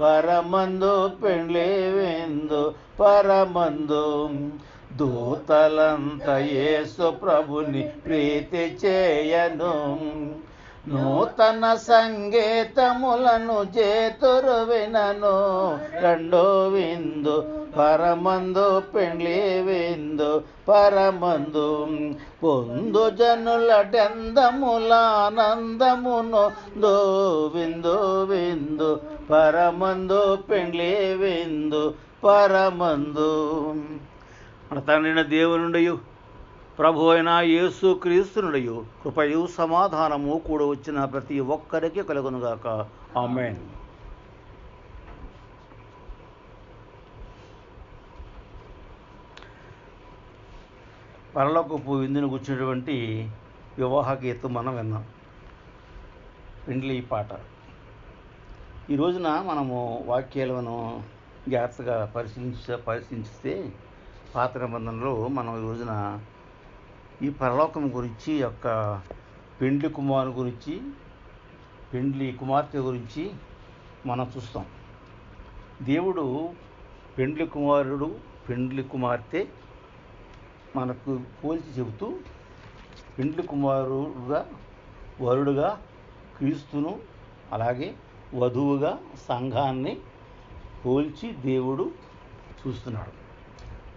పరమందు పెండ్లి విందు పరమందు దూతలంత యేసు ప్రభుని ప్రీతి చేయను నూతన సంగీతములను చేతురు వినను రెండో విందు పరమందు పెండ్లి విందు పరమందు పొందు జనులటెందములానందమును దో విందు విందు పరమందు పెండ్లి విందు పరమందు. మన తండ్రైన దేవునుండయు ప్రభు అయిన యేసు క్రీస్తునుడయు కృపయు సమాధానము కూడా వచ్చిన ప్రతి ఒక్కరికి కలుగునుగాక. ఆమేన్. పరలోకపు విందును కూర్చున్నటువంటి వివాహ గీతం మనం విన్నాం, పెండ్లి పాట. ఈ రోజున మనము వాక్యాలను జాగ్రత్తగా పరిశీలిస్తే పాత నిబంధనలో మనం ఈ రోజున ఈ పరలోకం గురించి, యొక్క పెండ్లి కుమారుని గురించి, పెండ్లి కుమార్తె గురించి మనం చూస్తాం. దేవుడు పెండ్లి కుమారుడు, పెండ్లి కుమార్తె మనకు పోల్చి చెబుతూ పెండ్లి కుమారుడుగా, వరుడుగా క్రీస్తును, అలాగే వధువుగా సంఘాన్ని పోల్చి దేవుడు చూస్తున్నాడు.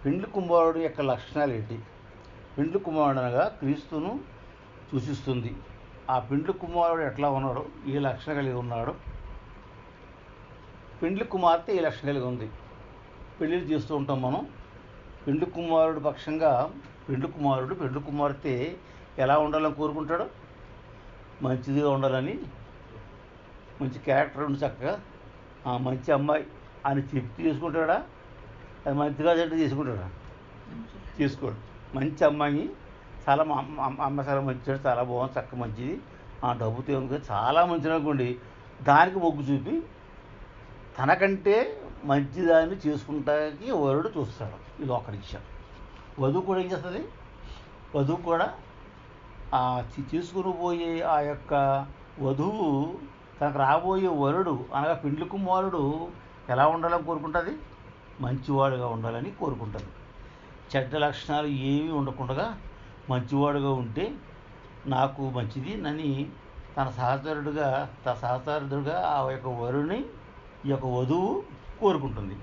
పెండ్లి కుమారుడు యొక్క లక్షణాలు ఏంటి? పెండ్లి కుమారుడు అనగా క్రీస్తును సూచిస్తుంది. ఆ పెండ్లి కుమారుడు ఎట్లా ఉన్నాడు, ఏ లక్షణం కలిగి ఉన్నాడు? పెండ్లి కుమార్తె ఏ లక్షణం కలిగి ఉంది? పెళ్ళిళ్ళు చేస్తూ ఉంటాం మనం. పెండ్లి కుమారుడు పక్షంగా పెండ్లి కుమారుడు పెండ్లి కుమార్తె ఎలా ఉండాలని కోరుకుంటాడు? మంచిదిగా ఉండాలని, మంచి క్యారెక్టర్ ఉండి చక్కగా మంచి అమ్మాయి అని చెప్పి చేసుకుంటాడా? అది మంచిగా అంటే చేసుకుంటాడా? చేసుకోడు. మంచి అమ్మాయి, చాలా అమ్మ చాలా మంచిది, చాలా బాగుంది, చక్క మంచిది, డబ్బుతో ఉంది, చాలా మంచిది అనుకోండి, దానికి మొగ్గు చూపి తనకంటే మంచిదాన్ని చేసుకుంటానికి వరుడు చూస్తాడు. ఇది ఒక విషయం. వధువు కూడా ఏం చేస్తుంది? వధువు కూడా తీసుకుని పోయే ఆ యొక్క వధువు తనకు రాబోయే వరుడు అనగా పెండ్లి కుమారుడు ఎలా ఉండాలని కోరుకుంటుంది? మంచివాడుగా ఉండాలని కోరుకుంటుంది. చెడ్డ లక్షణాలు ఏమీ ఉండకుండా మంచివాడుగా ఉంటే నాకు మంచిది అని తన సహచరుడుగా ఆ యొక్క వరుని, ఈ యొక్క వధువు కోరుకుంటుంది.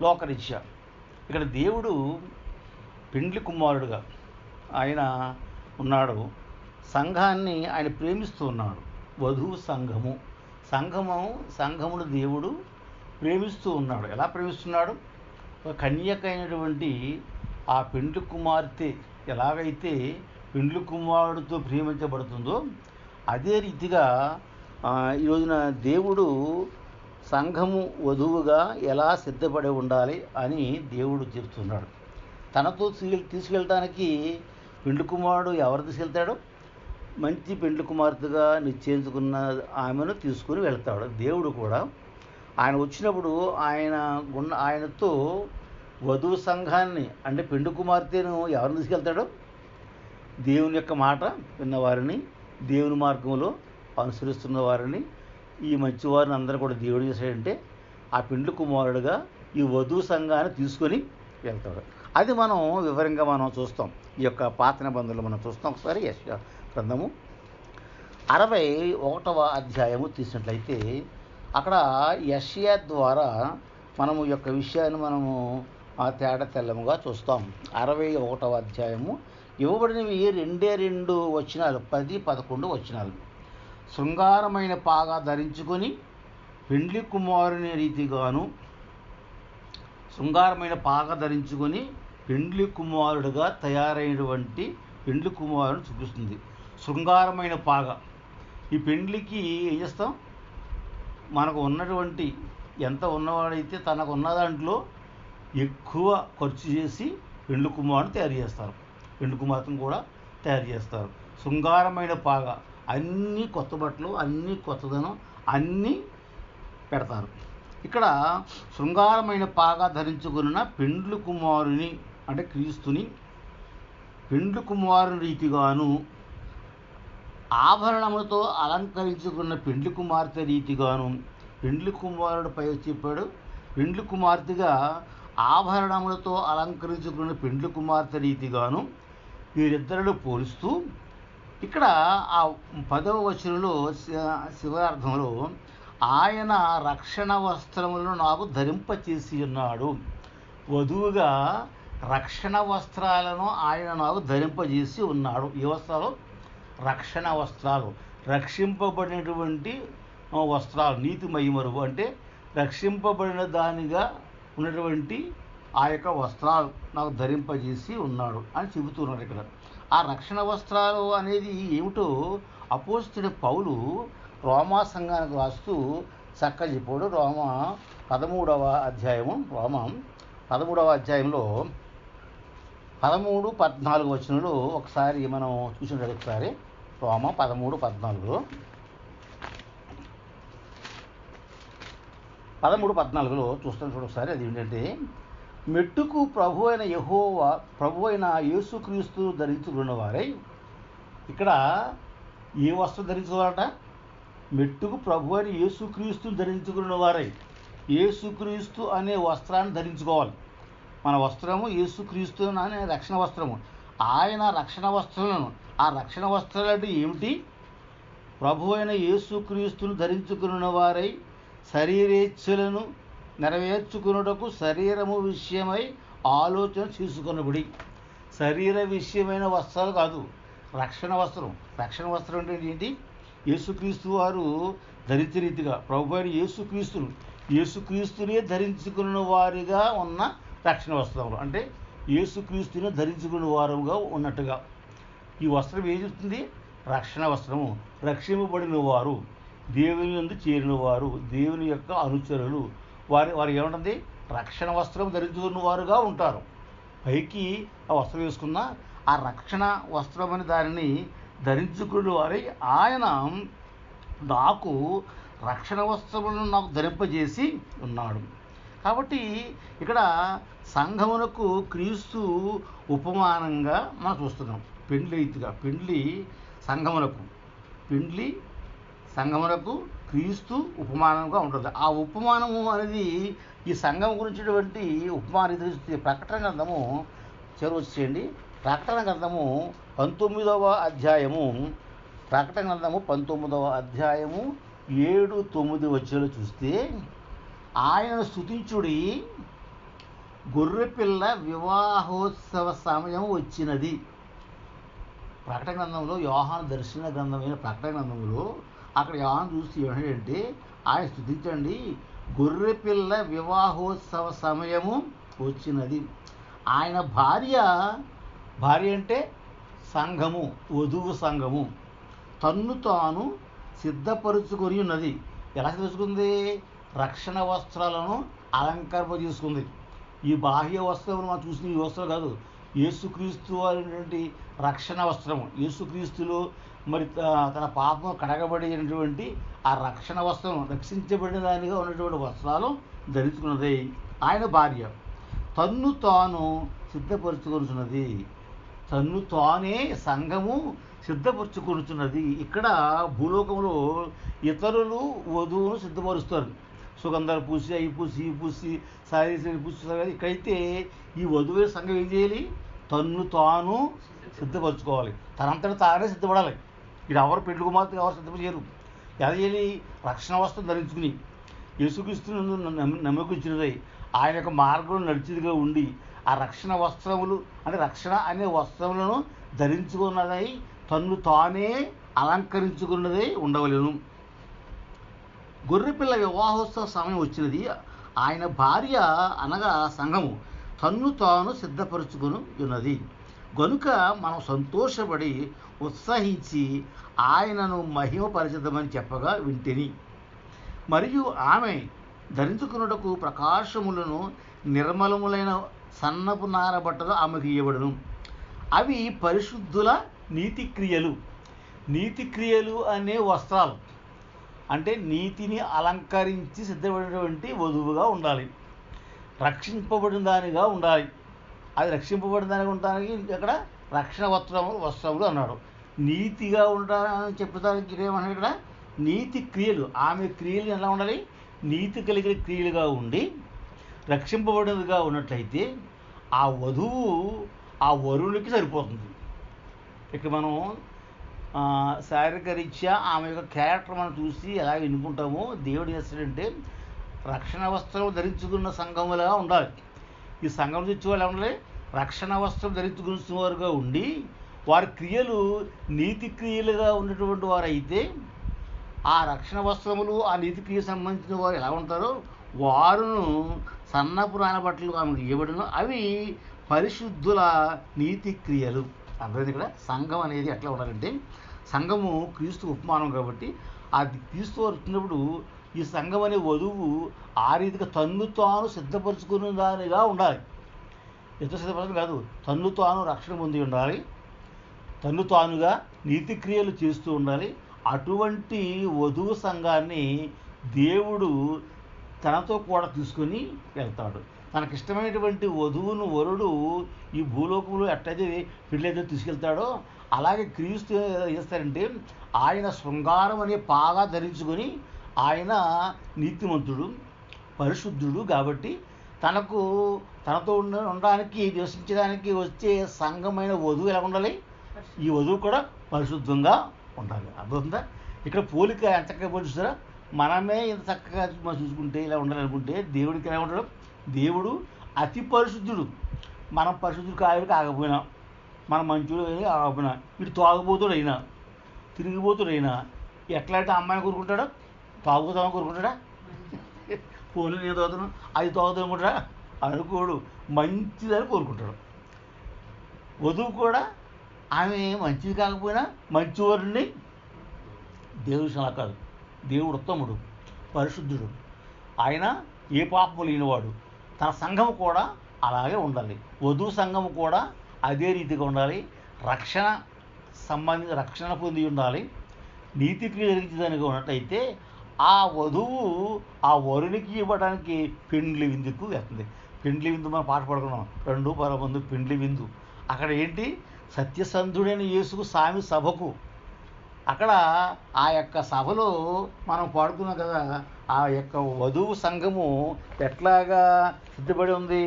లోకరీత్యా ఇక్కడ దేవుడు పెండ్లి కుమారుడుగా ఆయన ఉన్నాడు. సంఘాన్ని ఆయన ప్రేమిస్తూ ఉన్నాడు. వధువు సంఘమును దేవుడు ప్రేమిస్తూ ఉన్నాడు. ఎలా ప్రేమిస్తున్నాడు? కన్యక అయినటువంటి ఆ పెండ్లి కుమార్తె ఎలాగైతే పెండ్లి కుమారుడితో ప్రేమించబడుతుందో అదే రీతిగా ఈ రోజున దేవుడు సంఘము వధువుగా ఎలా సిద్ధపడి ఉండాలి అని దేవుడు చెప్తున్నాడు. తనతో తీసుకెళ్ళటానికి పెండ్లి కుమారుడు ఎవరు తీసుకెళ్తాడు? మంచి పెండ్లి కుమార్తెగా నిశ్చయించుకున్న ఆమెను తీసుకుని వెళ్తాడు. దేవుడు కూడా ఆయన వచ్చినప్పుడు ఆయనతో వధువు సంఘాన్ని, అంటే పెండ్లి కుమార్తెను ఎవరిని తీసుకెళ్తాడు? దేవుని యొక్క మాట విన్నవారిని, దేవుని మార్గంలో అనుసరిస్తున్న వారిని, ఈ మంచివారిని అందరూ కూడా దేవుడు చేశాడంటే ఆ పెండ్లి కుమారుడుగా ఈ వధువు సంఘాన్ని తీసుకొని వెళ్తాడు. అది మనం వివరంగా మనం చూస్తాం. ఈ యొక్క పాత నిబంధనలు మనం చూస్తాం. ఒకసారి యెషయా గ్రంథము 61వ అధ్యాయము తీసినట్లయితే అక్కడ యెషయా ద్వారా మనము ఈ యొక్క విషయాన్ని మనము తేడా తెల్లముగా చూస్తాం. 61వ అధ్యాయము ఇవ్వబడినవి 2 వచనాలు, 10, 11 వచనాలు. శృంగారమైన పాగా ధరించుకొని పెండ్లి కుమారుని రీతిగాను, శృంగారమైన పాగా ధరించుకొని పెండ్లి కుమారుడుగా తయారైనటువంటి పెండ్లి కుమారుని చూపిస్తుంది. శృంగారమైన పాగ. ఈ పెండ్లికి ఏం చేస్తాం? మనకు ఉన్నటువంటి ఎంత ఉన్నవాడైతే తనకు ఉన్న దాంట్లో ఎక్కువ ఖర్చు చేసి పెండ్లి కుమారుని తయారు చేస్తారు, పెండ్లి కుమార్తెను కూడా తయారు చేస్తారు. శృంగారమైన పాగ, అన్నీ కొత్త బట్టలు, అన్నీ కొత్తదనం, అన్నీ పెడతారు. ఇక్కడ శృంగారమైన పాగా ధరించుకున్న పెండ్లి కుమారుని అంటే క్రీస్తుని పెండ్లి కుమారుని రీతిగాను, ఆభరణములతో అలంకరించుకున్న పెండ్లి కుమార్తె రీతిగాను పెండ్లి కుమారుడిపై చెప్పాడు. పెండ్లి కుమార్తెగా ఆభరణములతో అలంకరించుకున్న పెండ్లి కుమార్తె రీతిగాను వీరిద్దరిని పోలుస్తూ ఇక్కడ ఆ 10వ వచనంలో శివార్థంలో ఆయన రక్షణ వస్త్రములను నాకు ధరింపచేసి ఉన్నాడు. వధువుగా రక్షణ వస్త్రాలను ఆయన నాకు ధరింపజేసి ఉన్నాడు. ఈ వస్త్రాలు రక్షణ వస్త్రాలు, రక్షింపబడినటువంటి వస్త్రాలు, నీతి మహిమరువు అంటే రక్షింపబడిన దానిగా ఉన్నటువంటి ఆ యొక్క వస్త్రాలు నాకు ధరింపజేసి ఉన్నాడు అని చెబుతున్నాడు. ఇక్కడ ఆ రక్షణ వస్త్రాలు అనేది ఏమిటో అపోస్తలుడైన పౌలు రోమా సంఘానికి రాస్తూ చక్కగా చెప్పాడు. రోమా 13వ అధ్యాయము, రోమా 13వ అధ్యాయంలో 13-14 వచనంలో ఒకసారి మనం చూసినట్టు ఒకసారి రోమా 13-14లో 13-14లో చూస్తాను చూడు ఒకసారి. అది ఏంటంటే, మెట్టుకు ప్రభు అయిన యేసుక్రీస్తు ధరించుకున్న వారై, ఇక్కడ ఏ వస్త్రం ధరించుకోవాలట? మెట్టుకు ప్రభు అయిన యేసుక్రీస్తుని ధరించుకున్న వారై, యేసుక్రీస్తు అనే వస్త్రాన్ని ధరించుకోవాలి. మన వస్త్రము యేసుక్రీస్తు అనే రక్షణ వస్త్రము. ఆయన రక్షణ వస్త్రాలను, ఆ రక్షణ వస్త్రాలు అంటే ఏమిటి? ప్రభు అయిన యేసుక్రీస్తును ధరించుకున్న వారై శరీరేచ్ఛలను నెరవేర్చుకున్నటకు శరీరము విషయమై ఆలోచన చేసుకున్నబడి. శరీర విషయమైన వస్త్రాలు కాదు, రక్షణ వస్త్రం. రక్షణ వస్త్రం అంటే ఏంటి? యేసుక్రీస్తు వారు ధరించే రీతిగా ప్రభు అయిన యేసుక్రీస్తునే ధరించుకున్న వారిగా ఉన్న రక్షణ వస్త్రములు, అంటే యేసుక్రీస్తుని ధరించుకున్న వారుగా ఉన్నట్టుగా ఈ వస్త్రం ఏం చెప్తుంది? రక్షణ వస్త్రము. రక్షింపబడిన వారు, దేవుని యందు చేరిన వారు, దేవుని యొక్క అనుచరులు, వారు ఏముంటుంది? రక్షణ వస్త్రం ధరించుకున్న వారుగా ఉంటారు. పైకి ఆ వస్త్రం వేసుకున్న ఆ రక్షణ వస్త్రం అని దానిని ధరించుకున్న వారై ఆయన నాకు రక్షణ వస్త్రములను నాకు ధరింపజేసి ఉన్నాడు. కాబట్టి ఇక్కడ సంఘమునకు క్రీస్తు ఉపమానంగా మనం చూస్తున్నాం. పెండ్లి రీతిగా పెండ్లి సంఘమునకు క్రీస్తు ఉపమానంగా ఉంటుంది. ఆ ఉపమానము అనేది ఈ సంఘం గురించినటువంటి ఉపమానం చూస్తే ప్రకటన గ్రంథము వచ్చేయండి. ప్రకటన గ్రంథము 19వ అధ్యాయము, ప్రకటన గ్రంథము 19వ అధ్యాయము 7-9 వచనాలు చూస్తే, ఆయనను స్తుతించుడి, గొర్రెపిల్ల వివాహోత్సవ సమయం వచ్చినది. ప్రకటన గ్రంథంలో యోహాను దర్శన గ్రంథమైన ప్రకటన గ్రంథంలో అక్కడ యోహాను చూసి ఏమంటే, ఆయన స్తుతించండి, గొర్రెపిల్ల వివాహోత్సవ సమయము వచ్చినది. ఆయన భార్య అంటే సంఘము, వధువు సంఘము, తన్ను తాను సిద్ధపరుచుకొని ఉన్నది. ఎలా సిద్ధపరుచుకుంది? రక్షణ వస్త్రాలను అలంకరింపజేసుకుంది. ఈ బాహ్య వస్త్రములు మనం చూసిన ఈ వస్త్రం కాదు, యేసుక్రీస్తు అనేటువంటి రక్షణ వస్త్రము. యేసుక్రీస్తులో మరి తన పాపం కడగబడినటువంటి ఆ రక్షణ వస్త్రం, రక్షించబడిన దానిగా ఉన్నటువంటి వస్త్రాలు ధరించుకున్నది. ఆయన భార్య తన్ను తాను సిద్ధపరచుకొనుచున్నది. తన్ను తానే సంఘము సిద్ధపరచుకొనుచున్నది. ఇక్కడ భూలోకంలో ఇతరులు వధువును సిద్ధపరుస్తారు. సుగంధాలు పూసి, అవి పూసి, ఈ పూసి, సారీ పూస్తారు. ఇక్కడైతే ఈ వధువు సంఘం ఏం చేయాలి? తన్ను తాను సిద్ధపరచుకోవాలి. తనంతట తానే సిద్ధపడాలి. ఇది ఎవరు పెళ్లి కుమార్తె ఎవరు సిద్ధపడలేరు. ఎలా చేయాలి? రక్షణ వస్త్రం ధరించుకుని, యేసుక్రీస్తును నమ్మకించినదై ఆయన యొక్క మార్గంలో నడిచిదిగా ఉండి, ఆ రక్షణ వస్త్రములు అంటే రక్షణ అనే వస్త్రములను ధరించుకున్నదై తన్ను తానే అలంకరించుకున్నదై ఉండవలెను. గొర్రెపిల్ల వివాహోత్సవ సమయం వచ్చినది. ఆయన భార్య అనగా సంఘము తన్ను తాను సిద్ధపరచుకొని ఉన్నది. గనుక మనం సంతోషపడి ఉత్సహించి ఆయనను మహిమపరచదమని చెప్పగా వింటిని. మరియు ఆమె ధరించుకున్నటకు ప్రకాశములను నిర్మలములైన సన్నపు నార బట్టలు ఆమెకు ఇవ్వబడును. అవి పరిశుద్ధుల నీతిక్రియలు అనే వస్త్రాలు. అంటే నీతిని అలంకరించి సిద్ధపడినటువంటి వధువుగా ఉండాలి, రక్షింపబడిన దానిగా ఉండాలి. అది రక్షింపబడిన దానిగా ఉండడానికి ఇక్కడ రక్షణ వస్త్రములు అన్నాడు. నీతిగా ఉండాలని చెప్పడానికి ఏమన్నాడు ఇక్కడ? నీతి క్రియలు. ఆమె క్రియలు ఎలా ఉండాలి? నీతి కలిగిన క్రియలుగా ఉండి రక్షింపబడినదిగా ఉన్నట్లయితే ఆ వధువు ఆ వరునికి సరిపోతుంది. ఇక్కడ మనం శారీరక రీత్యా ఆమె యొక్క క్యారెక్టర్ మనం చూసి ఎలా ఎన్నుకుంటామో దేవుడు చేస్తాడంటే రక్షణ వస్త్రం ధరించుకున్న సంఘములా ఉండాలి. ఈ సంఘం తెచ్చి వాళ్ళు ఉండాలి, రక్షణ వస్త్రం ధరించుకున్న వారుగా ఉండి వారి క్రియలు నీతి క్రియలుగా ఉన్నటువంటి వారు అయితే ఆ రక్షణ వస్త్రములు ఆ నీతి క్రియ సంబంధించిన వారు ఎలా ఉంటారో వారును సన్నపు నానబట్టలు ఆమెకు ఇవ్వబడిన అవి పరిశుద్ధుల నీతి క్రియలు. అర్థమైంది. ఇక్కడ సంఘం అనేది ఎట్లా ఉండాలంటే సంఘము క్రీస్తు ఉపమానం కాబట్టి అది క్రీస్తు వచ్చినప్పుడు ఈ సంఘం అనే వధువు ఆ రీతిగా తన్ను తాను సిద్ధపరచుకున్న దానిగా ఉండాలి. ఎంత సిద్ధపరచడం కాదు, తన్ను తాను రక్షణ పొంది ఉండాలి, తన్ను తానుగా నీతి క్రియలు చేస్తూ ఉండాలి. అటువంటి వధువు సంఘాన్ని దేవుడు తనతో కూడా తీసుకొని వెళ్తాడు. తనకిష్టమైనటువంటి వధువును వరుడు ఈ భూలోకంలో ఎట్లయితే పెళ్ళైతే తీసుకెళ్తాడో అలాగే క్రీస్తు చేస్తారంటే ఆయన శృంగారం అనే పాగా ధరించుకొని ఆయన నీతిమంతుడు పరిశుద్ధుడు కాబట్టి తనతో ఉండడానికి నివసించడానికి వచ్చే సంఘమైన వధువు ఎలా ఉండాలి, ఈ వధువు కూడా పరిశుద్ధంగా ఉండాలి. అర్థమవుతుందా? ఇక్కడ పోలిక ఎంత చక్కగా పోలిస్తారా, మనమే ఇంత చక్కగా మనం చూసుకుంటే ఇలా ఉండాలనుకుంటే దేవుడికి ఎలా ఉంటాడు, దేవుడు అతి పరిశుద్ధుడు. మనం పరిశుద్ధుడు కాకపోయినా మనం మంచుడు కాకపోయినా ఇటు తాగుబోతుడు అయినా తిరిగిపోతుడు అయినా ఎట్లయితే అమ్మాయిని కోరుకుంటాడో తాగుతామని కోరుకుంటాడా, పోలీ నేను తాగుతాను అది తాగుతాను అనుకుంటాడా, అనుకోడు, మంచిదని కోరుకుంటాడు. వధువు కూడా ఆమె మంచిది కాకపోయినా మంచివారిని దేవుడు అలా కాదు, దేవుడు ఉత్తముడు పరిశుద్ధుడు, ఆయన ఏ పాపము లేనివాడు. తన సంఘము కూడా అలాగే ఉండాలి, వధువు సంఘము కూడా అదే రీతిగా ఉండాలి, రక్షణ పొంది ఉండాలి, నీతి క్రియ జరిగించేదానికి ఉన్నట్టయితే ఆ వధువు ఆ వరునికి ఇవ్వడానికి పెండ్లి విందుకు వెళ్తుంది. పెండ్లి విందు మనం పాట పడుకున్నాం, 2:10 పెండ్లి విందు. అక్కడ ఏంటి, సత్యసంధుడైన యేసుకు సామి సభకు, అక్కడ ఆ యొక్క సభలో మనం పాడుకున్నాం కదా, ఆ యొక్క వధువు సంఘము ఎట్లాగా సిద్ధపడి ఉంది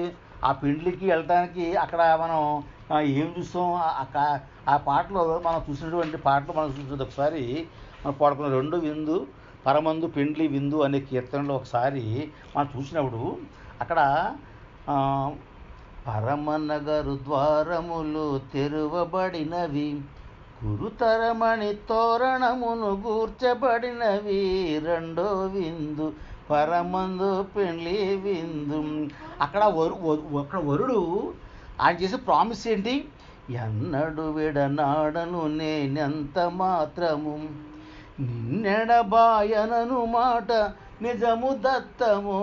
ఆ పెండ్లికి వెళ్ళటానికి. అక్కడ మనం ఏం చూస్తాం, ఆ పాటలో మనం చూసినటువంటి పాటలు మనం చూసినది ఒకసారి మనం పాడుకున్న 2 విందు పరమందు పెండ్లి విందు అనే కీర్తనలో ఒకసారి మనం చూసినప్పుడు అక్కడ పరమనగరు ద్వారములు తెరువబడినవి, గురుతరమణి తోరణమును గూర్చబడినవి, 2వ విందు పరమందు పెండ్లి విందు. అక్కడ వరుడు ఆయన చేసే ప్రామిస్ ఏంటి, ఎన్నడు విడనాడను నేనెంత మాత్రము, నిన్నెడబాయనను మాట నిజము దత్తము,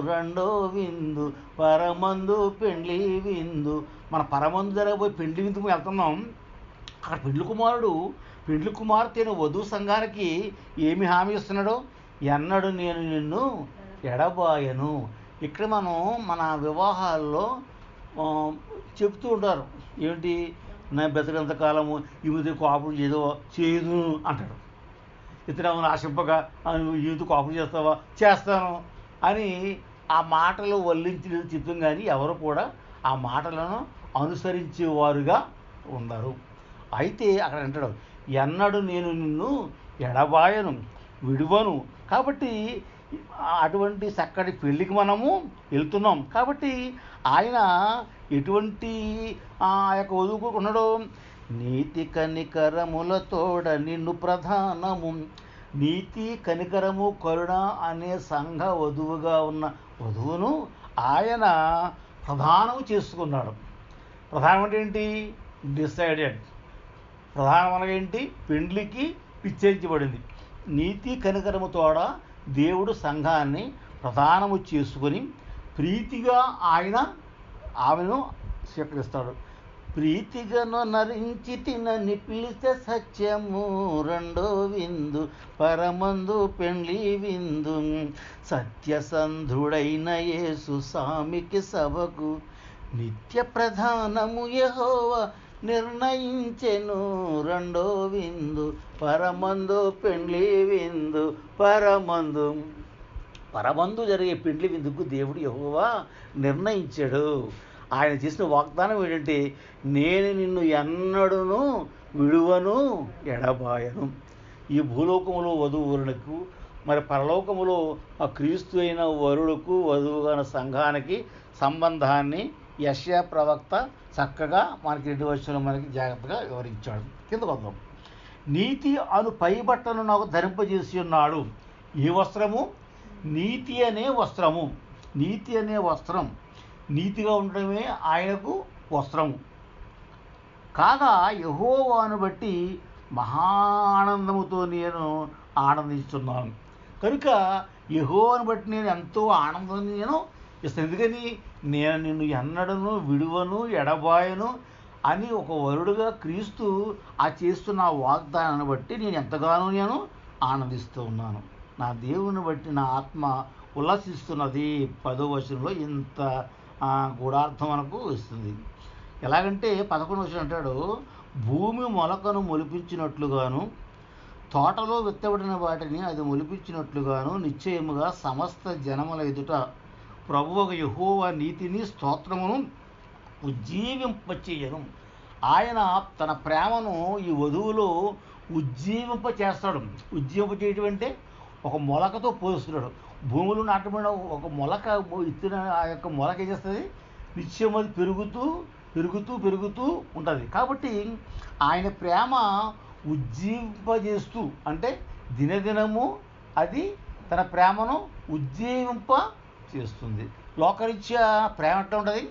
2వ విందు పరమందు పెండ్లి విందు. మన పరమందు జరగబోయే పెండ్లి విందుకు వెళ్తున్నాం. అక్కడ పెండ్లి కుమార్తె వధువు సంఘానికి ఏమి హామీ ఇస్తున్నాడో, ఎన్నడు నేను నిన్ను ఎడబాయను. ఇక్కడ మనం మన వివాహాల్లో చెప్తూ ఉంటారు, ఏంటి, నా బ్రతికంత కాలము ఈమెతో కోపం చేయదు అంటాడు. ఇతను ఆశింపగా ఈమెతో కోపం చేస్తావా, చేస్తాను అని ఆ మాటలు వల్లించి చెప్తాం. కానీ ఎవరు కూడా ఆ మాటలను అనుసరించేవారుగా ఉండరు. అయితే అక్కడ అంటాడు, ఎన్నడు నేను నిన్ను ఎడబాయను విడువను. కాబట్టి అటువంటి చక్కటి పెళ్ళికి మనము వెళ్తున్నాం కాబట్టి ఆయన ఎటువంటి ఆ యొక్క వధువుకు ఉన్నాడో, నీతి కనికరములతోడ నిన్ను ప్రధానము, నీతి కనికరము కరుణ అనే సంఘ వధువుగా ఉన్న వధువును ఆయన ప్రధానము చేసుకున్నాడు. ప్రధానం అంటే ఏంటి, డిసైడెడ్. ప్రధానం అనగా ఏంటి, పెండ్లికి నిశ్చయించబడింది. నీతి కనికరముతోడ దేవుడు సంఘాన్ని ప్రధానము చేసుకొని ప్రీతిగా ఆమెను స్వీకరిస్తాడు. ప్రీతిగాను నరించి తినని పిలిస్తే సత్యము, 2వ విందు పరమందు పెండ్లి విందు. సత్యసంధుడైన యేసు సామికి సభకు నిత్య ప్రధానము యెహోవా నిర్ణయించెను, 2వ విందు పరమందు పెండ్లి విందు పరమందు. పరమందు జరిగే పెండ్లి విందుకు దేవుడు యెహోవా నిర్ణయించాడు. ఆయన చేసిన వాగ్దానం ఏంటంటే, నేను నిన్ను ఎన్నడూను విడువను ఎడబాయను. ఈ భూలోకములో వధూవరులకు, మరి పరలోకములో ఆ క్రీస్తు అయిన వరుడుకు వధువుగా సంఘానికి సంబంధాన్ని యెషయా ప్రవక్త చక్కగా మనకి 2 వచనంలో మనకి జాగ్రత్తగా వివరించాడు. కింద వద్దాం. నీతి అను పైబట్టను నాకు ధరింపజేసి ఉన్నాడు. ఏ వస్త్రము? నీతి అనే వస్త్రము. నీతి అనే వస్త్రం, నీతిగా ఉండడమే ఆయనకు వస్త్రము. కాగా యెహోవాను బట్టి మహా ఆనందముతో నేను ఆనందిస్తున్నాను. కనుక యెహోవాను బట్టి నేను ఎంతో ఆనందం నేను ఇస్తాను. ఎందుకని? నేను నిన్ను ఎన్నడను విడువను ఎడబాయను అని ఒక వరుడుగా క్రీస్తు ఆ చేస్తున్న వాగ్దానాన్ని బట్టి నేను ఎంతగానో నేను ఆనందిస్తూ ఉన్నాను. నా దేవుని బట్టి నా ఆత్మ ఉల్లసిస్తున్నది. 10వ వచనంలో ఇంత గూఢార్థం మనకు ఇస్తుంది. ఎలాగంటే 11వ వచనం అంటాడు, భూమి మొలకను మొలిపించినట్లుగాను తోటలో విత్తబడిన వాటిని అది మొలిపించినట్లుగాను నిశ్చయముగా సమస్త జనముల ఎదుట ప్రభువగు యెహోవా నీతిని స్తోత్రమును ఉజ్జీవింపచేయను. ఆయన తన ప్రేమను ఈ వధువులో ఉజ్జీవింప చేస్తాడు. ఉజ్జీవింప చేయటం అంటే ఒక మొలకతో పోలుస్తున్నాడు. భూమిలో నాటబడిన ఒక మొలక ఇచ్చిన ఆ యొక్క మొలక ఏం చేస్తుంది? నిత్యం అది పెరుగుతూ పెరుగుతూ పెరుగుతూ ఉంటుంది. కాబట్టి ఆయన ప్రేమ ఉజ్జీవింపజేస్తూ, అంటే దినదినము అది తన ప్రేమను ఉజ్జీవింప చేస్తుంది. లోకరీత్యా ప్రేమ ఎట్లా ఉంటుంది?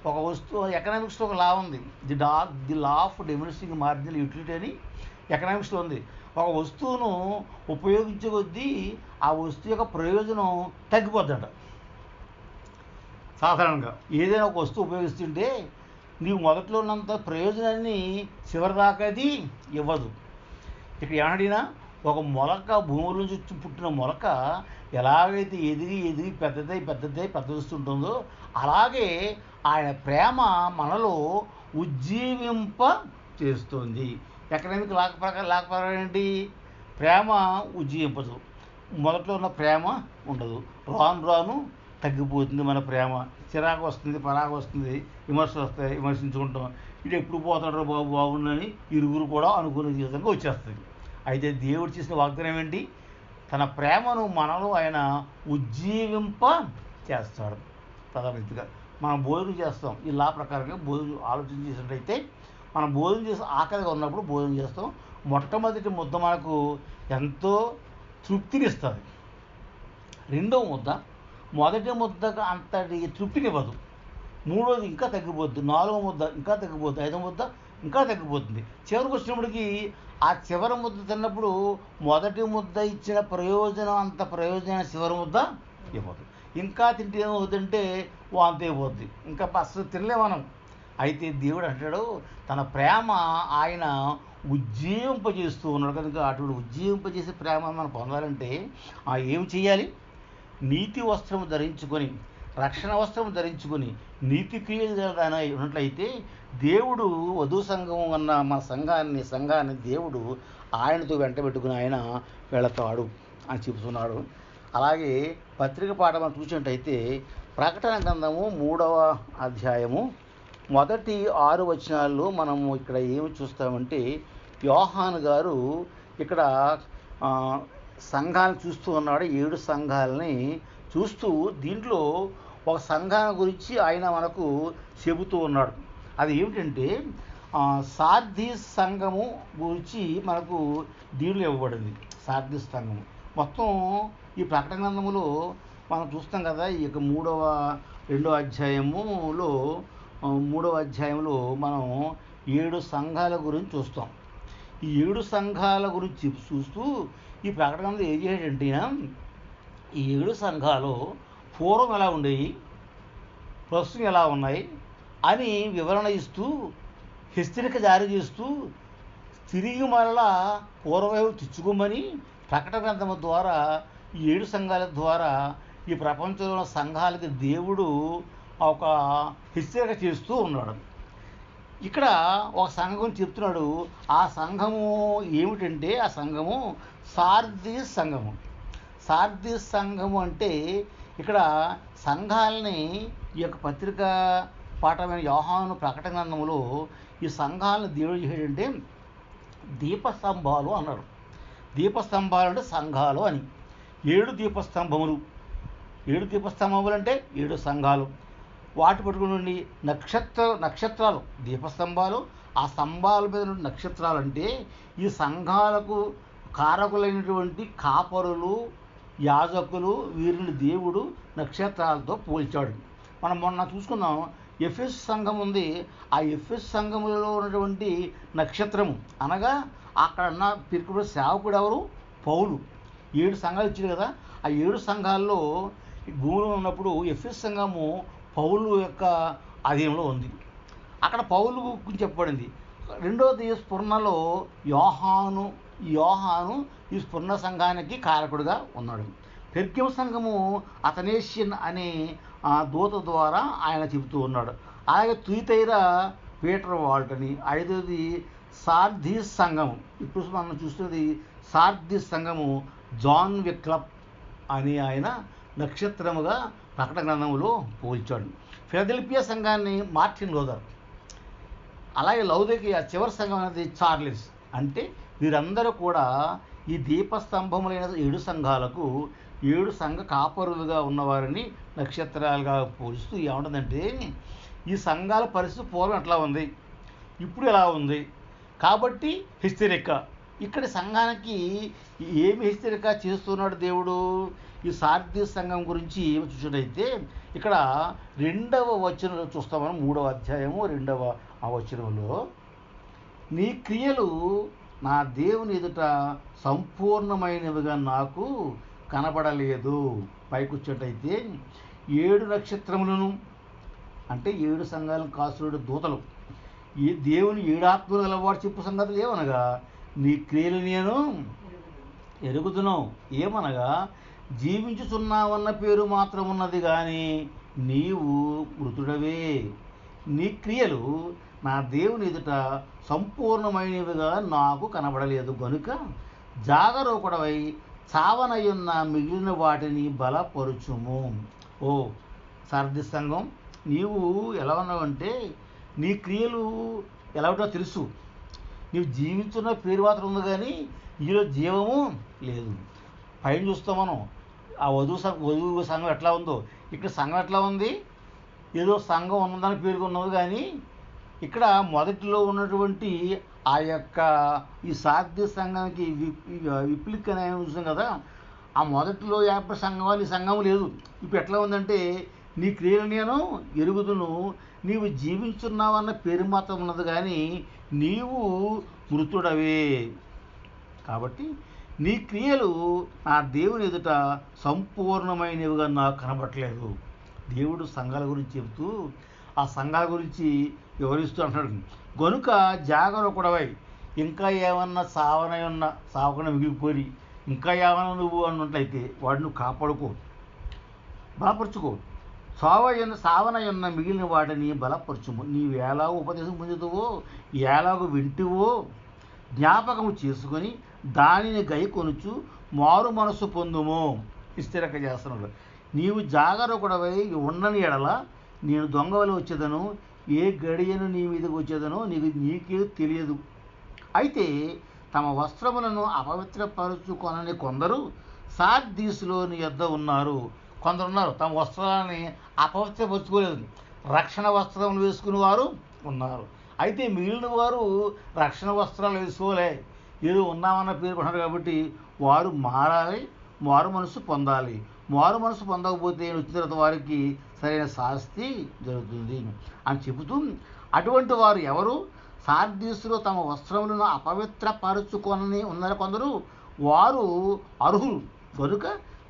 ఒక వస్తువు, ఎకనామిక్స్లో ఒక లా ఉంది, the law of diminishing marginal utility అని ఎకనామిక్స్లో ఉంది. ఒక వస్తువును ఉపయోగించే కొద్దీ ఆ వస్తువు యొక్క ప్రయోజనం తగ్గిపోద్దట. సాధారణంగా ఏదైనా ఒక వస్తువు ఉపయోగిస్తుంటే నీవు మొదట్లో ఉన్నంత ప్రయోజనాన్ని చివరిదాకా అది ఇవ్వదు. ఇక్కడ ఏమడినా, ఒక మొలక భూముల నుంచి పుట్టిన మొలక ఎలాగైతే ఎదిగి ఎదిగి పెద్దదిస్తుంటుందో అలాగే ఆయన ప్రేమ మనలో ఉజ్జీవింప చేస్తుంది. ఎకనామిక్ లేకపోవడం ఏంటి? ప్రేమ ఉజ్జీవింపదు. మొదట్లో ఉన్న ప్రేమ ఉండదు. రాను రాను తగ్గిపోతుంది మన ప్రేమ. చిరాకు వస్తుంది, పరాకు వస్తుంది, విమర్శలు వస్తాయి, విమర్శించుకుంటాం. ఇటు ఎప్పుడు పోతాడో బాగుందని ఇరుగురు కూడా అనుకునే జీవితంగా వచ్చేస్తుంది. అయితే దేవుడు చేసిన వాగ్దానం ఏంటి? తన ప్రేమను మనలో ఆయన ఉజ్జీవింప చేస్తాడు. తదరీతిగా మనం భోజనం చేస్తాం. ఈ లా ప్రకారంగా భోజనం ఆలోచన చేసినట్టయితే మనం భోజనం చేసి ఆకలిగా ఉన్నప్పుడు భోజనం చేస్తాం. మొట్టమొదటి ముద్ద మనకు ఎంతో తృప్తినిస్తుంది. రెండవ ముద్ద మొదటి ముద్దకు అంతటి తృప్తినివ్వదు. మూడోది ఇంకా తగ్గిపోద్ది. 4వ ముద్ద ఇంకా తగ్గిపోద్ది. 5వ ముద్ద ఇంకా తగ్గిపోతుంది. చివరికి వచ్చినప్పటికీ ఆ చివరి ముద్ద తిన్నప్పుడు మొదటి ముద్ద ఇచ్చిన ప్రయోజనం అంత ప్రయోజనం చివరి ముద్ద ఇవ్వదు. ఇంకా తింటే ఏమవుతుందంటే వాంతి అయిపోద్ది. ఇంకా అసలు తినలే మనం. అయితే దేవుడు అంటాడు, తన ప్రేమ ఆయన ఉజ్జీవింపజేస్తూ ఉన్నాడు. కనుక అటువంటి ఉజ్జీవింపజేసే ప్రేమ మనం పొందాలంటే ఏమి చేయాలి? నీతి వస్త్రము ధరించుకొని, రక్షణ వస్త్రం ధరించుకొని నీతి క్రియలు ఉన్నట్లయితే దేవుడు వధు సంఘం అన్న మా సంఘాన్ని దేవుడు ఆయనతో వెంటబెట్టుకుని ఆయన వెళతాడు అని చెబుతున్నాడు. అలాగే పత్రిక పాఠ మనం చూసినట్టయితే ప్రకటన గ్రంథము 3వ అధ్యాయము మొదటి 6 వచనాల్లో మనము ఇక్కడ ఏమి చూస్తామంటే, యోహాను గారు ఇక్కడ సంఘాలను చూస్తూ ఉన్నాడు. 7 సంఘాలని చూస్తూ దీంట్లో ఒక సంఘాన్ని గురించి ఆయన మనకు చెబుతూ ఉన్నాడు. అది ఏమిటంటే సార్దీస్ సంఘము గురించి మనకు దీంట్లో ఇవ్వబడింది. సార్దీస్ సంఘము మొత్తం ఈ ప్రకటన గ్రంథములో మనం చూస్తాం కదా. ఈ యొక్క 2వ అధ్యాయములో 3వ అధ్యాయంలో మనం 7 సంఘాల గురించి చూస్తాం. ఈ 7 సంఘాల గురించి చూస్తూ ఈ ప్రకటనలో ఏం చేయాలంటే, ఈ 7 సంఘాలు పూర్వం ఎలా ఉండేవి, ప్రస్తుతం ఎలా ఉన్నాయి అని వివరణ ఇస్తూ హెచ్చరిక జారీ చేస్తూ తిరిగి మరలా పూర్వవైపు తెచ్చుకోమని ప్రకటన గ్రంథం ద్వారా ఈ 7 సంఘాల ద్వారా ఈ ప్రపంచంలో సంఘాలకి దేవుడు ఒక హెచ్చరిక చేస్తూ ఉన్నాడు. ఇక్కడ ఒక సంఘం చెప్తున్నాడు. ఆ సంఘము ఏమిటంటే, ఆ సంఘము సార్దీస్ సంఘము. సార్దీస్ సంఘము అంటే ఇక్కడ సంఘాలని ఈ యొక్క పత్రికా పాఠమైన యోహాను ప్రకటన గ్రంథంలో ఈ సంఘాలను దేవుడు చేసేటంటే దీపస్తంభాలు అన్నాడు. దీపస్తంభాలు అంటే సంఘాలు అని. 7 దీపస్తంభములు. 7 దీపస్తంభములు అంటే 7 సంఘాలు. వాటి పట్టుకుని నక్షత్రాలు దీపస్తంభాలు, ఆ స్తంభాల మీద నుండి నక్షత్రాలు అంటే ఈ సంఘాలకు కారకులైనటువంటి కాపరులు, యాజకులు, వీరిని దేవుడు నక్షత్రాలతో పోల్చాడు. మనం మొన్న చూసుకున్నాం, ఎఫెస్ సంఘం ఉంది. ఆ ఎఫెస్ సంఘములలో ఉన్నటువంటి నక్షత్రము అనగా అక్కడ ఉన్న పిలుపుడు సేవకుడు ఎవరు? పౌలు. 7 సంఘాలు ఇచ్చారు కదా. ఆ 7 సంఘాల్లో భూమిలో ఉన్నప్పుడు ఎఫెస్ సంఘము పౌలు యొక్క అధీనంలో ఉంది. అక్కడ పౌలు గురించి చెప్పబడింది. రెండవది స్ఫురణలో యోహాను ఈ స్ఫురణ సంఘానికి కారకుడిగా ఉన్నాడు. పెర్గము సంఘము అతనేషియన్ అనే దూత ద్వారా ఆయన చెబుతూ ఉన్నాడు. అలాగే తుయితైరా పీటర్ వాల్టని. 5వది సార్దీస్ సంఘము. ఇప్పుడు మనం చూస్తున్నది సార్దీస్ సంఘము జాన్ విక్లప్ అని ఆయన నక్షత్రముగా ప్రకటన గ్రంథంలో పోల్చాడు. ఫిలదెల్ఫియా సంఘాన్ని మార్టిన్ లూథర్. అలాగే లౌదీకియా చివరి సంఘం అనేది చార్లెస్. అంటే వీరందరూ కూడా ఈ దీపస్తంభములైన 7 సంఘాలకు 7 సంఘ కాపరులుగా ఉన్నవారిని నక్షత్రాలుగా పోలుస్తూ ఏముంటుందంటే ఈ సంఘాల పరిస్థితి పూర్వం ఎట్లా ఉంది, ఇప్పుడు ఎలా ఉంది. కాబట్టి హెచ్చరిక. ఇక్కడ సంఘానికి ఏమి హెచ్చరిక చేస్తున్నాడు దేవుడు? ఈ సార్దీస్ సంఘం గురించి చూసినట్టయితే ఇక్కడ 2వ వచనంలో చూస్తాం మనం. 3వ అధ్యాయము 2వ వచనంలో, నీ క్రియలు నా దేవుని ఎదుట సంపూర్ణమైనవిగా నాకు కనబడలేదు. పైకొచ్చేటైతే 7 నక్షత్రములను అంటే 7 సంఘాలను కాసుడు దూతలు, ఈ దేవుని 7 ఆత్మలు గలవాడు చెప్పు సంగతులు ఏమనగా, నీ క్రియలు నేను ఎరుగుదును. ఏమనగా జీవించుచున్నావన్న పేరు మాత్రం ఉన్నది కానీ నీవు మృతుడవే. నీ క్రియలు నా దేవుని ఎదుట సంపూర్ణమైనవిగా నాకు కనబడలేదు గనుక జాగరూకుడవై చావనయున్న మిగిలిన వాటిని బలపరుచుము. ఓ సార్దీస్ సంఘం, నీవు ఎలా ఉన్నావంటే నీ క్రియలు ఎలా ఉంటో తెలుసు. నీవు జీవించున్న పేరు మాత్రం ఉంది కానీ నీలో జీవము లేదు. పైన చూస్తాం మనం ఆ వధువు సంఘం ఎట్లా ఉందో, ఇక్కడ సంఘం ఎట్లా ఉంది? ఏదో సంఘం ఉన్నదని పేర్కొన్నది కానీ ఇక్కడ మొదటిలో ఉన్నటువంటి ఆ యొక్క ఈ సార్దీస్ సంఘానికి విప్లిక్ అని చూసాం కదా. ఆ మొదటిలో ఏర్పడిన సంఘం ఈ సంఘం లేదు. ఇప్పుడు ఎట్లా ఉందంటే, నీ క్రియలు నేను ఎరుగుదును, నీవు జీవించున్నావన్న పేరు మాత్రం ఉన్నది కానీ నీవు మృతుడవే. కాబట్టి నీ క్రియలు నా దేవుని ఎదుట సంపూర్ణమైనవిగా నాకు కనబడట్లేదు. దేవుడు సంఘాల గురించి చెబుతూ ఆ సంఘాల గురించి వివరిస్తూ అంటున్నాడు, గనుక జాగరూకుడవై ఇంకా ఏమన్నా సావకుండా మిగిలిపోయి ఇంకా ఏమన్నా నువ్వు అన్నట్లయితే వాడు నువ్వు కాపాడుకో, బలపరుచుకో. సావనయున్న మిగిలిన వాటిని బలపరచుము. నీవు ఎలాగో ఉపదేశం పొందుతావో, ఎలాగో వింటువో జ్ఞాపకము చేసుకొని దానిని గైకొనుచు మారు మనసు పొందుము. స్థిరక చేస్తున్నాడు. నీవు జాగరూకుడవై ఉండని ఎడల నేను దొంగవలి వచ్చేదను, ఏ గడియను నీ మీదకి వచ్చేదనో నీకే తెలియదు. అయితే తమ వస్త్రములను అపవిత్రపరుచుకొనని కొందరు సార్దీసులో నీ యొద్ద ఉన్నారు. కొందరున్నారు తమ వస్త్రాలని అపవిత్రపరుచుకోలేదు, రక్షణ వస్త్రములు వేసుకుని వారు ఉన్నారు. అయితే మిగిలిన వారు రక్షణ వస్త్రాలు వేసుకోలే, ఏదో ఉన్నామన్న పేర్కొన్నారు. కాబట్టి వారు మారాలి, మారు మనసు పొందాలి. మారు మనసు పొందకపోతే వచ్చిన తర్వాత వారికి సరైన శాస్తి జరుగుతుంది అని చెబుతూ, అటువంటి వారు ఎవరు? సార్దీసులో తమ వస్త్రములను అపవిత్రపరుచుకొని ఉన్నారు కొందరు, వారు అర్హులు కనుక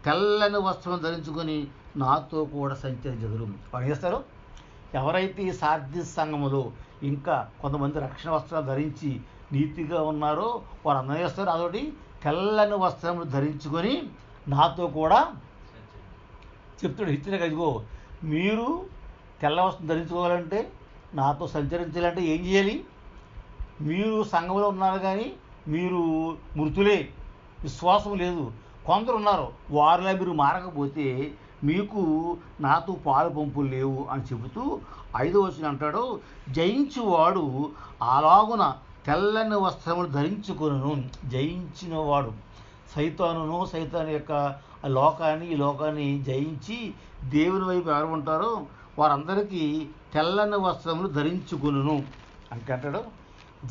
తెల్లని వస్త్రం ధరించుకొని నాతో కూడా సంచరించెదరు. వారు చేస్తారు. ఎవరైతే ఈ సార్దీస్ సంఘములో ఇంకా కొంతమంది రక్షణ వస్త్రాలు ధరించి నీతిగా ఉన్నారో వారు అందరూ చేస్తారు. అదొకటి తెల్లని వస్త్రములు ధరించుకొని నాతో కూడా చెప్తాడు. ఇచ్చిన ఇదిగో మీరు తెల్ల వస్త్రం ధరించుకోవాలంటే, నాతో సంచరించాలంటే ఏం చేయాలి? మీరు సంఘంలో ఉన్నారు కానీ మీరు మృతులే, విశ్వాసం లేదు, కొందరు ఉన్నారు, వారిలా మీరు మారకపోతే మీకు నాతో పాలు పంపులు లేవు అని చెబుతూ 5వ వచనం అంటాడు, జయించువాడు అలాగున తెల్లని వస్త్రములు ధరించుకొనును. జయించినవాడు సైతాను యొక్క ఈ లోకాన్ని జయించి దేవుని వైపు ఎవరు ఉంటారో వారందరికీ తెల్లని వస్త్రములు ధరించుకొనును అంటే అంటాడు,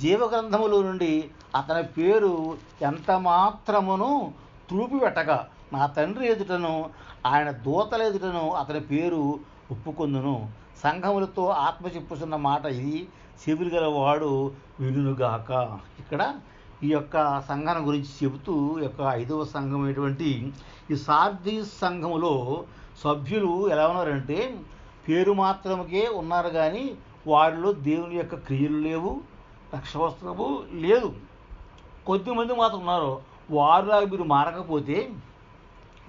జీవగ్రంథములో నుండి అతని పేరు ఎంత మాత్రమును త్రూపిపెట్టగా నా తండ్రి ఎదుటను ఆయన దూతల ఎదుటను అతని పేరు ఒప్పుకొందును. సంఘములతో ఆత్మ చెప్పుతున్న మాట ఇది, చెవులు గల వాడు వినుగాక. ఇక్కడ ఈ యొక్క సంఘం గురించి చెబుతూ ఈ యొక్క 5వ సంఘం అయినటువంటి ఈ సార్దీస్ సంఘములో సభ్యులు ఎలా ఉన్నారంటే పేరు మాత్రముకే ఉన్నారు, కానీ వారిలో దేవుని యొక్క క్రియలు లేవు, రక్షవస్త్రము లేదు. కొద్దిమంది మాత్రం ఉన్నారు, వారులా మీరు మారకపోతే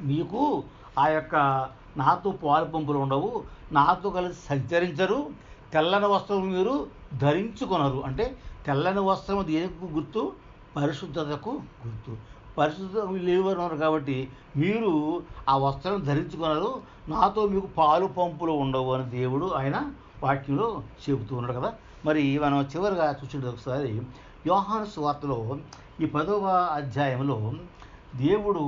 మీకు ఆ యొక్క నాతో పాలు పంపులు ఉండవు, నాతో కలిసి సంచరించరు, తెల్లని వస్త్రం మీరు ధరించుకొనరు. అంటే తెల్లని వస్త్రం దేనికి గుర్తు? పరిశుద్ధతకు గుర్తు. పరిశుద్ధత లేవన్నారు కాబట్టి మీరు ఆ వస్త్రం ధరించుకొనరు, నాతో మీకు పాలు పంపులు ఉండవు అని దేవుడు ఆయన వాక్యంలో చెబుతూ ఉన్నాడు కదా. మరి మనం చివరిగా చూసింది ఒకసారి యోహాను సువార్తలో ఈ 10వ అధ్యాయంలో దేవుడు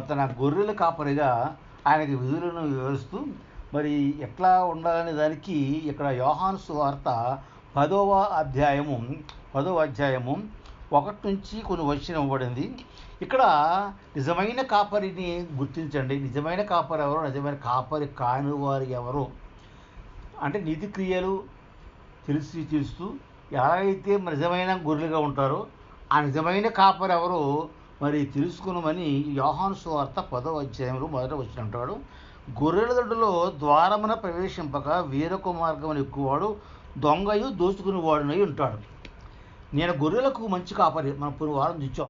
తన గొర్రెల కాపరిగా ఆయనకి విధులను వివరిస్తూ మరి ఎట్లా ఉండాలనే దానికి ఇక్కడ యోహాను సువార్త 10వ అధ్యాయము 1 నుంచి కొన్ని వచనం ఇవ్వబడింది. ఇక్కడ నిజమైన కాపరిని గుర్తించండి. నిజమైన కాపరి ఎవరో, నిజమైన కాపరి కాని వారు ఎవరో అంటే నీతి క్రియలు తెలుస్తూ ఎలాగైతే నిజమైన గొర్రెలుగా ఉంటారో ఆ నిజమైన కాపరి ఎవరో మరి తెలుసుకున్నామని యోహాను సువార్త 10వ అధ్యాయంలో 1వ వచనం అంటాడు, గొర్రెల దొడ్డిలో ద్వారమున ప్రవేశింపక వేరొక మార్గమును ఎక్కువాడు, దొంగయు దోచుకుని వాడునై ఉంటాడు. నేను గొర్రెలకు మంచి కాపరి. మనం వారం చూచాం.